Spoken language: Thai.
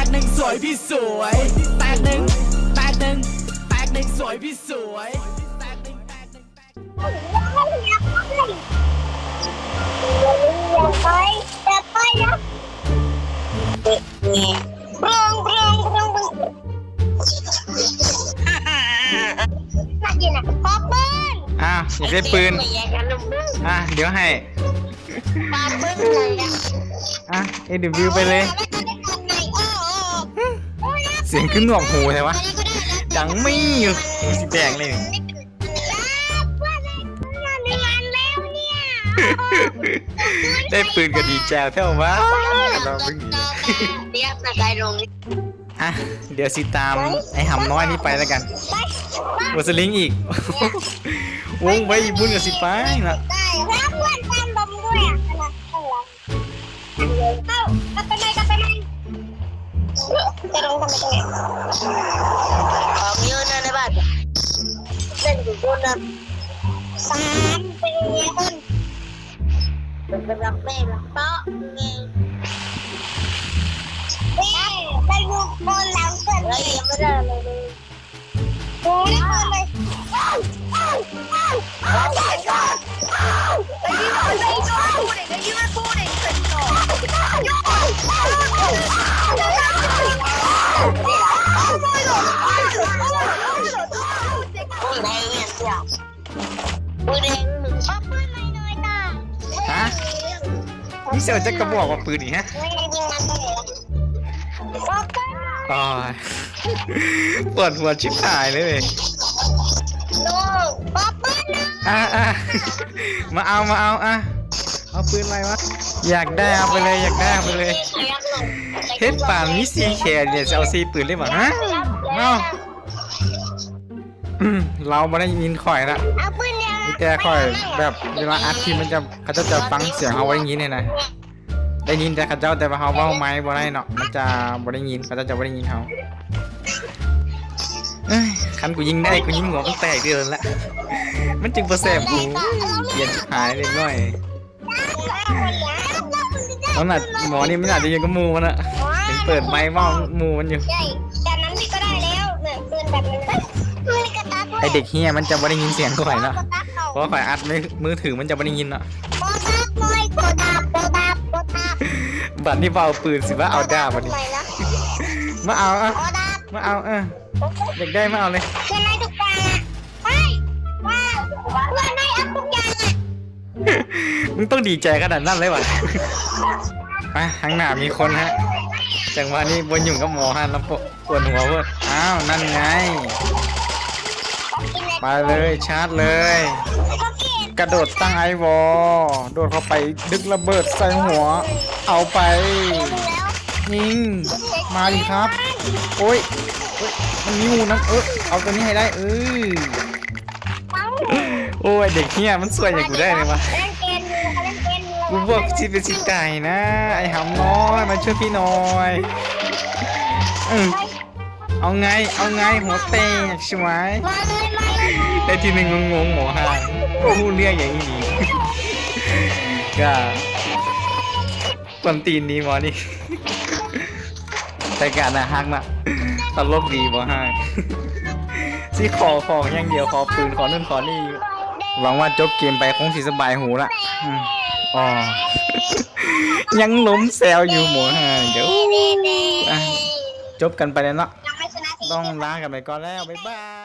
กหนึ่งสวยพี่สวยแตกหนึ่งแตกหนึ่งแตกหนึ่งสวยพี่สวยแตกหนึ่งแตกหนึ่งอย่าไปนะบลงน่ากินอ่ะขอปืน อ้าวอยากได้ปืนเดี๋ยวให้ปาปืนเลยอ่ะAW ไปเลยเสียงขึ้นหนวกหูใช่ปะดังไม่อยู่สีแดงเลยได้ปืนก็ดีแจวเท่าว่าเราเพิ่งเดี๋ยวสิตามไอ้หำน้อยนี่ไปแล้วกันวอสลิงอีกวงไว้บุญกับสิไปนะรับเพื่อนตามบอมด้วยอ่ะกลับไปไหนจะลงทำไมตรงนี้ของเยอะนะในบ้านเล่นอยู่บนนั้น3 ปีคนเป็นรักแม่รักเตาะไงไปดูคนหลังเพื่อนเลยยังไม่ได้เลยโอ้ยเลยฮะนี่เซลจะกระบอกว่าปืนอีกฮะอ๋อปวดหัวชิบหายเลยมาเอาเอาปืนอะไรวะอยากได้เอาไปเลยเฮ็ดป่านมีซีแคร์เนี่ยจะเอาซีปืนเลยมั้งฮะเราไม่ได้ยินข่อยละแต่ข่อยแบบเวลาอัดทีมันเขาจะฟังเสียงเอาไว้อย่างนี้เนี่ยนะได้ยินแต่เขาเจ้าแต่ว่าเขาเว้าไม้บ่ได้เนาะมันจะบ่ได้ยินเขาจะบ่ได้ยินเขาคันกูยิงได้กูยิงหัวมันแตกเดือนละมันจึงประแสบกูเปลี่ยนหายเล็กน้อยตอนนั้นหมอนี่ไม่อาจจะยังกับมูมันอะเป็นเปิดไม้เมามูมันอยู่จากนั้นพี่ก็ได้แล้วเนี่ยปืนแบบนั้นไอเด็กเฮียมันจะไม่ได้ยินเสียงข่อยเนาะเพราะข่อยอัดมือถือมันจะไม่ได้ยินเนาะบัดนี้เบาปืนสิว่าเอาดาบัดนี้มาเอาเด็กได้มาเอาเลยเพื่อนได้ทุกอย่างเฮ้ยว้าวเพื่อนได้อัพทุกอย่างมึงต้องดีใจขนาดนั้นเลยวะไปข้างหน้ามีคนฮะจังหวะนี้บนอยู่กับหมอฮะแล้วปวดหัวเว้ยอ้าวนั่นไงไปเลยชาร์จเลยกระโดดตั้งไอวอโดดเข้าไปดึกระเบิดใส่หัวเอาไปยิงมาดิครับโอ้ยมันมีงูนะเอาตัวนี้ให้ได้โอ้ยเด็กเฮียมันสวยอย่างกูได้เลยวะกูบอกชิเป็นชิไก่นะไอหำน้อยมาช่วยพี่หน่อยเอาไงหัวเตะใช่ไหมแต่ทีหนึ่งงงหมอห่างพูดเรื่องอย่างนี้ก็คนตีนดีหมอนี่แต่การน่ะฮักน่ะตลกดีหมอห่างซี่ขอของอย่างเดียวขอปืนขอนู่นขอนี่หวังว่าจบเกมไปคงสิสบายหูละอ๋อยังล้มแซวอยู่หมอห่างเดี๋ยวจบกันไปแล้วเนาะต้องลากันไปก่อนแล้วบ๊ายบาย